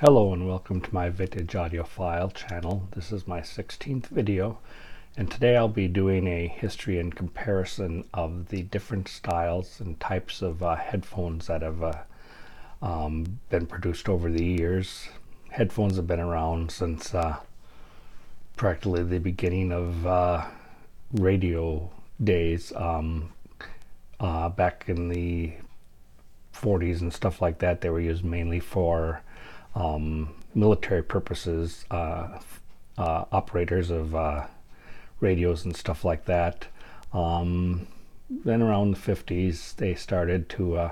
Hello and welcome to my vintage audiophile channel. This is my 16th video, and today I'll be doing a history and comparison of the different styles and types of headphones that have been produced over the years. Headphones have been around since practically the beginning of radio days, back in the 40s and stuff like that. They were used mainly for military purposes, operators of radios and stuff like that. Then around the 50s, they started to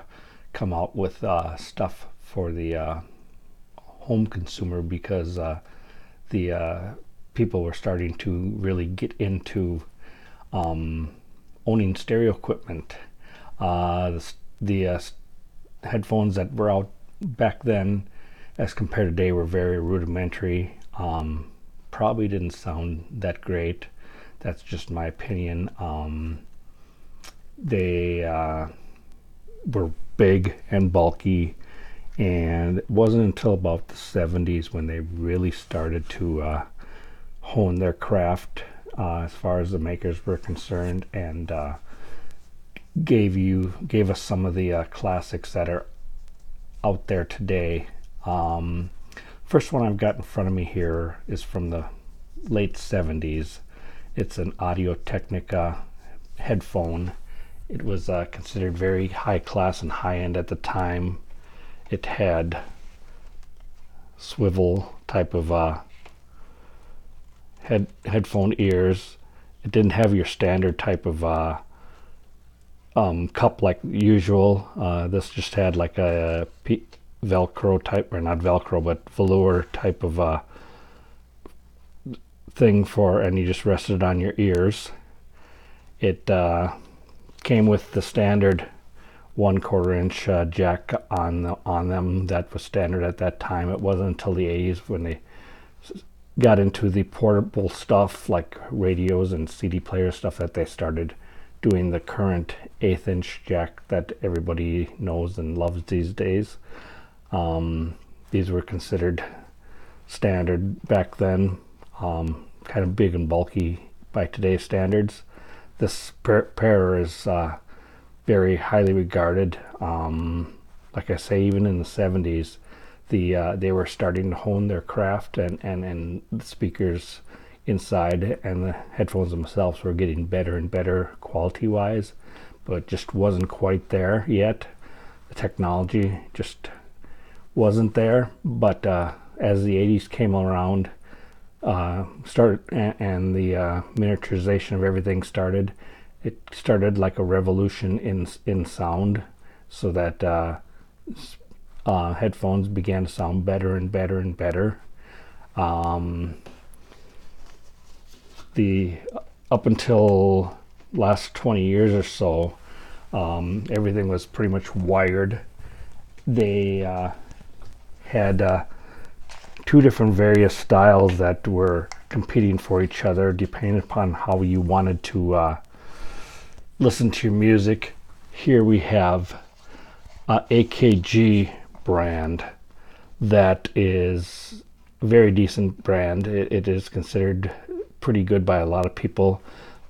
come out with stuff for the home consumer because the people were starting to really get into owning stereo equipment. The headphones that were out back then as compared to today were very rudimentary. Probably didn't sound that great. That's just my opinion. They were big and bulky, and it wasn't until about the 70s when they really started to hone their craft as far as the makers were concerned, and gave us some of the classics that are out there today. First one I've got in front of me here is from the late 70s. It's an Audio-Technica headphone. It was considered very high class and high end at the time. It had swivel type of headphone ears. It didn't have your standard type of cup like usual. This just had like a Velcro type, or not Velcro, but velour type of thing for, and you just rested it on your ears. It came with the standard 1/4 inch jack on them. That was standard at that time. It wasn't until the 80s when they got into the portable stuff like radios and CD player stuff that they started doing the current 1/8 inch jack that everybody knows and loves these days. These were considered standard back then, kind of big and bulky by today's standards. This pair is very highly regarded. Like I say, even in the 70s, they were starting to hone their craft, and the speakers inside and the headphones themselves were getting better and better quality wise, but just wasn't quite there yet. The technology just wasn't there. But as the 80s came around, started and the miniaturization of everything started, it started like a revolution in sound, so that headphones began to sound better and better and better. The up until last 20 years or so, everything was pretty much wired. They had two different various styles that were competing for each other depending upon how you wanted to listen to your music. Here we have AKG brand. That is a very decent brand. It is considered pretty good by a lot of people.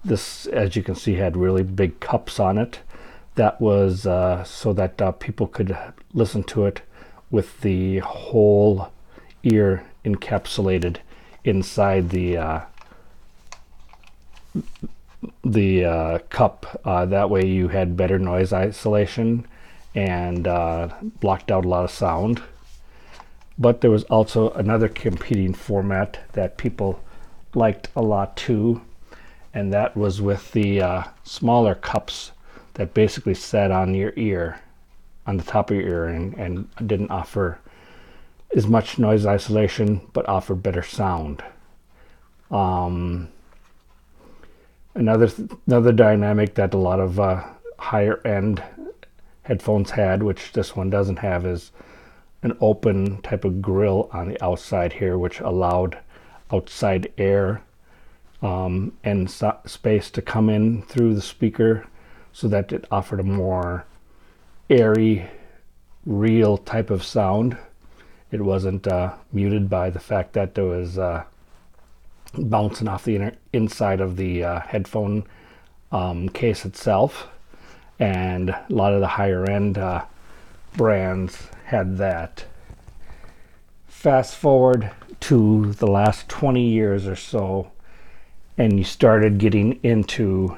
This, as you can see, had really big cups on it. That was so that people could listen to it with the whole ear encapsulated inside the cup. That way you had better noise isolation and blocked out a lot of sound. But there was also another competing format that people liked a lot too, and that was with the smaller cups that basically sat on your ear, on the top of your ear, and didn't offer as much noise isolation but offered better sound. Another dynamic that a lot of higher end headphones had, which this one doesn't have, is an open type of grill on the outside here, which allowed outside air and space to come in through the speaker, so that it offered a more airy, real type of sound. It wasn't muted by the fact that there was bouncing off the inside of the headphone case itself, and a lot of the higher end brands had that. Fast forward to the last 20 years or so, and you started getting into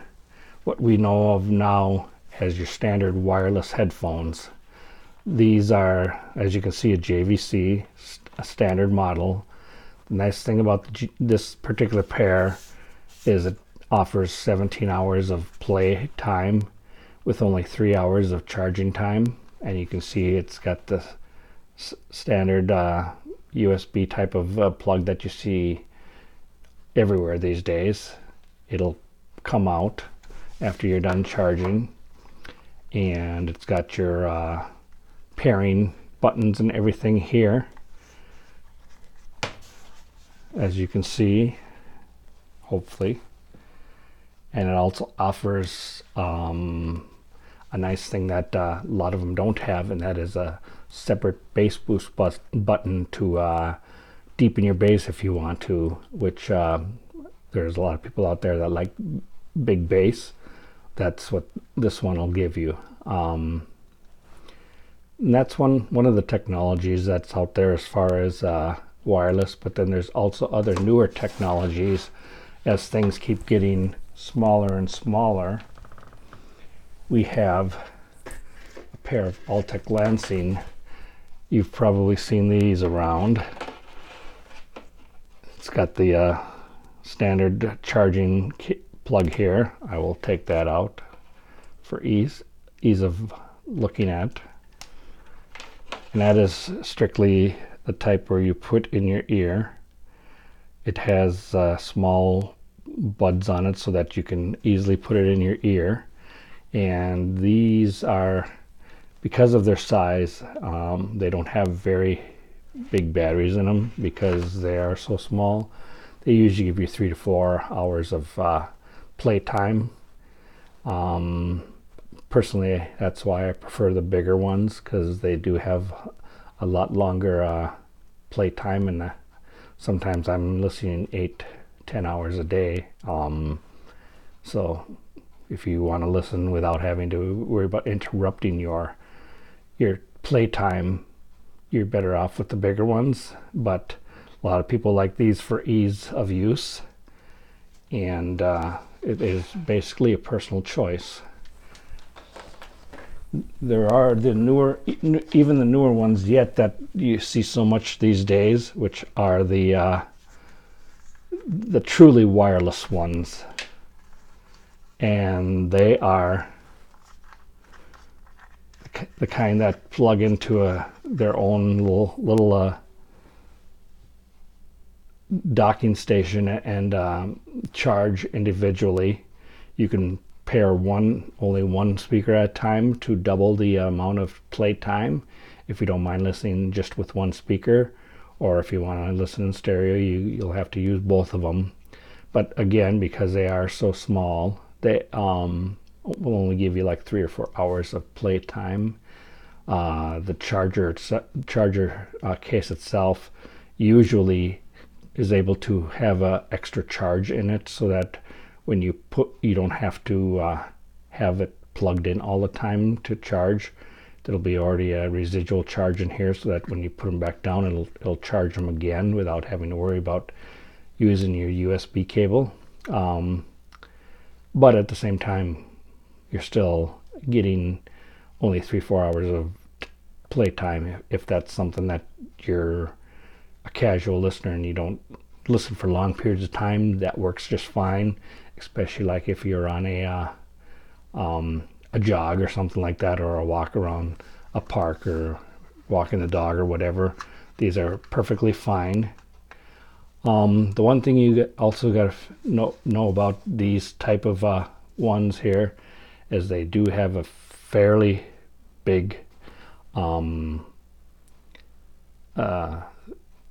what we know of now as your standard wireless headphones. These are, as you can see, a JVC, a standard model. The nice thing about this particular pair is it offers 17 hours of play time with only 3 hours of charging time. And you can see it's got the standard USB type of plug that you see everywhere these days. It'll come out after you're done charging, and it's got your pairing buttons and everything here, as you can see, hopefully. And it also offers a nice thing that a lot of them don't have, and that is a separate bass boost button to deepen your bass if you want to, which there's a lot of people out there that like big bass. That's what this one will give you. And that's one of the technologies that's out there as far as wireless, but then there's also other newer technologies as things keep getting smaller and smaller. We have a pair of Altec Lansing. You've probably seen these around. It's got the standard charging plug here. I will take that out for ease of looking at. And that is strictly the type where you put in your ear. It has small buds on it so that you can easily put it in your ear. And these are, because of their size, they don't have very big batteries in them because they are so small. They usually give you 3 to 4 hours of play time. Personally, that's why I prefer the bigger ones, because they do have a lot longer play time, and sometimes I'm listening 8-10 hours a day. So if you want to listen without having to worry about interrupting your play time, you're better off with the bigger ones. But a lot of people like these for ease of use, and it is basically a personal choice. There are the newer, even the newer ones yet that you see so much these days, which are the truly wireless ones, and they are the kind that plug into their own little docking station and charge individually. You can pair only one speaker at a time to double the amount of play time if you don't mind listening just with one speaker, or if you want to listen in stereo, you'll have to use both of them. But again, because they are so small, they will only give you like 3 or 4 hours of play time. The charger case itself usually is able to have an extra charge in it, so that when you don't have to have it plugged in all the time to charge. There'll be already a residual charge in here, so that when you put them back down, it'll charge them again without having to worry about using your USB cable. But at the same time, you're still getting only 3-4 hours of playtime if that's something that you're a casual listener and you don't listen for long periods of time. That works just fine, especially like if you're on a jog or something like that, or a walk around a park, or walking the dog or whatever. These are perfectly fine. The one thing you also got to know about these type of ones here is they do have a fairly big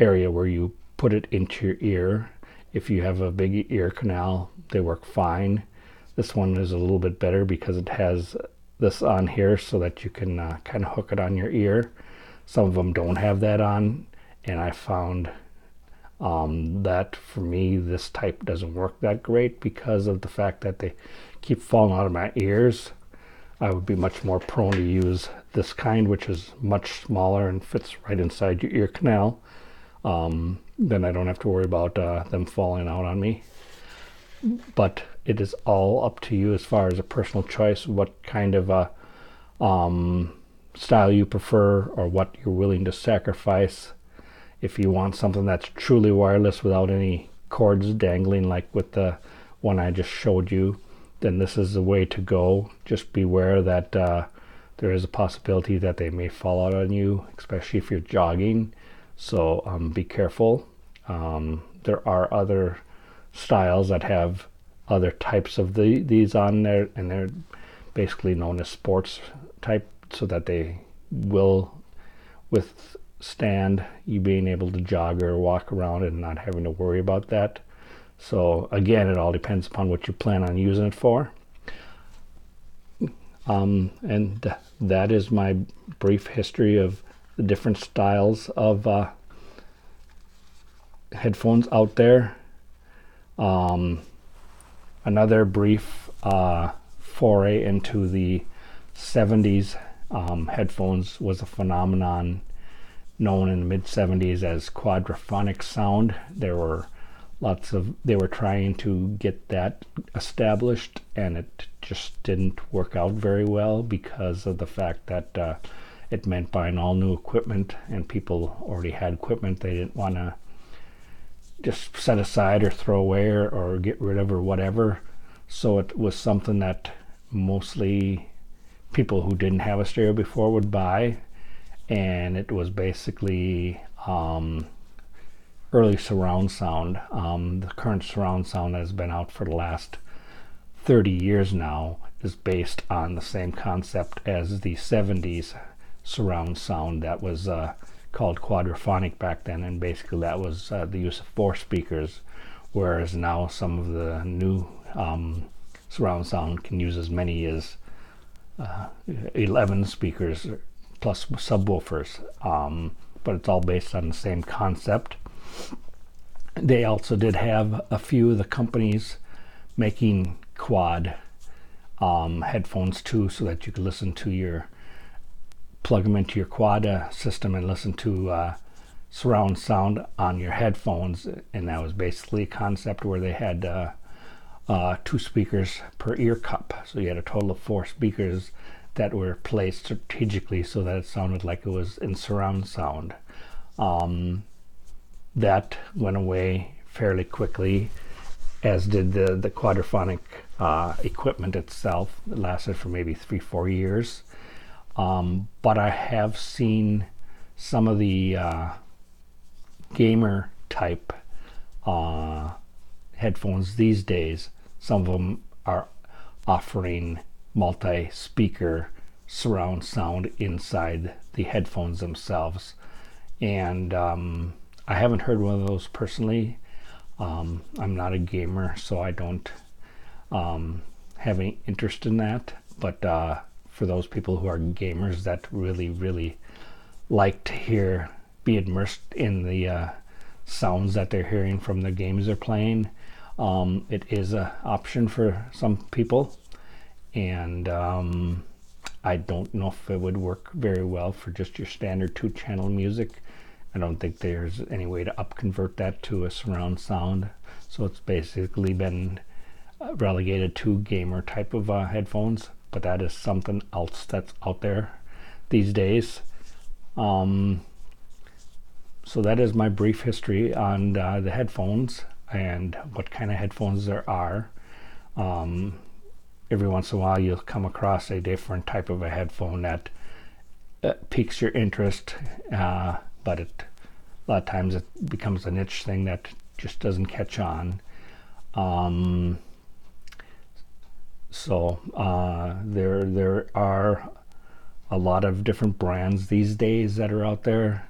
area where you put it into your ear. If you have a big ear canal, they work fine. This one is a little bit better because it has this on here so that you can kind of hook it on your ear. Some of them don't have that on, and I found that for me this type doesn't work that great because of the fact that they keep falling out of my ears. I would be much more prone to use this kind, which is much smaller and fits right inside your ear canal. Then I don't have to worry about them falling out on me. But it is all up to you as far as a personal choice, what kind of style you prefer or what you're willing to sacrifice. If you want something that's truly wireless without any cords dangling like with the one I just showed you, then this is the way to go. Just beware that there is a possibility that they may fall out on you, especially if you're jogging. So be careful. There are other styles that have other types of these on there, and they're basically known as sports type, so that they will withstand you being able to jog or walk around and not having to worry about that. So again, it all depends upon what you plan on using it for. And that is my brief history of the different styles of headphones out there. Another brief foray into the 70s headphones was a phenomenon known in the mid 70s as quadraphonic sound. They were trying to get that established, and it just didn't work out very well because of the fact that it meant buying all new equipment, and people already had equipment they didn't want to just set aside or throw away or get rid of or whatever. So it was something that mostly people who didn't have a stereo before would buy, and it was basically early surround sound. The current surround sound that has been out for the last 30 years now is based on the same concept as the 70s surround sound that was called quadraphonic back then, and basically that was the use of 4 speakers, whereas now some of the new surround sound can use as many as 11 speakers plus subwoofers, but it's all based on the same concept. They also did have a few of the companies making quad headphones too, so that you could plug them into your quad system and listen to surround sound on your headphones. And that was basically a concept where they had 2 speakers per ear cup, so you had a total of 4 speakers that were placed strategically so that it sounded like it was in surround sound. That went away fairly quickly, as did the quadraphonic equipment itself. It lasted for maybe 3-4 years. But I have seen some of the gamer type headphones these days. Some of them are offering multi-speaker surround sound inside the headphones themselves, and I haven't heard one of those personally. I'm not a gamer, so I don't have any interest in that, but for those people who are gamers that really like to be immersed in the sounds that they're hearing from the games they're playing, it is an option for some people, and I don't know if it would work very well for just your standard 2-channel music. I don't think there's any way to upconvert that to a surround sound, so it's basically been relegated to gamer type of headphones. But that is something else that's out there these days. So that is my brief history on the headphones and what kind of headphones there are. Every once in a while you'll come across a different type of a headphone that piques your interest, but a lot of times it becomes a niche thing that just doesn't catch on. So there are a lot of different brands these days that are out there.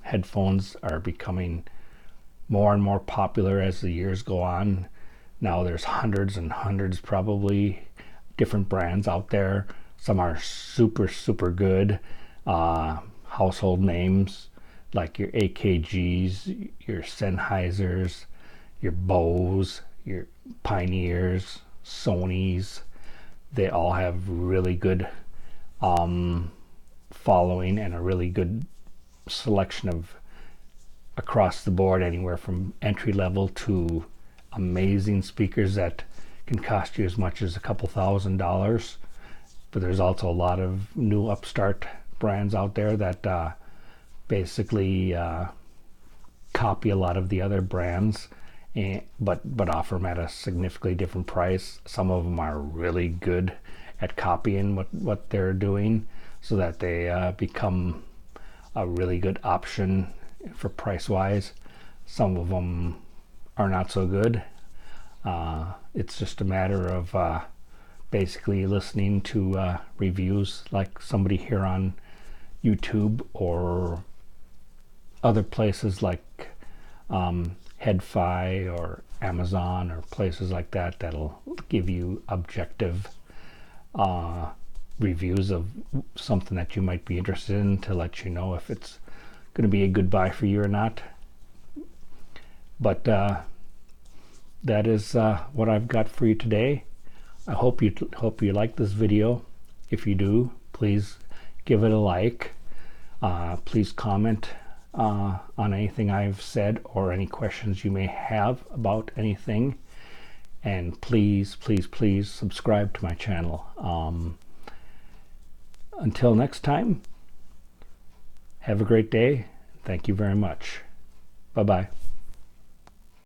Headphones are becoming more and more popular as the years go on. Now there's hundreds and hundreds, probably, different brands out there. Some are super good, high household names like your AKGs, your Sennheisers, your Bose, your Pioneers, Sonys. They all have really good following and a really good selection of across the board, anywhere from entry level to amazing speakers that can cost you as much as a couple $1,000s. But there's also a lot of new upstart brands out there that basically copy a lot of the other brands, but offer them at a significantly different price. Some of them are really good at copying what they're doing, so that they become a really good option for price wise. Some of them are not so good. It's just a matter of basically listening to reviews like somebody here on YouTube or other places like Headphone or Amazon or places like that that'll give you objective reviews of something that you might be interested in, to let you know if it's going to be a good buy for you or not. But that is what I've got for you today. I hope you like this video. If you do, please give it a like. Please comment on anything I've said or any questions you may have about anything. And please subscribe to my channel. Until next time, have a great day. Thank you very much. Bye-bye.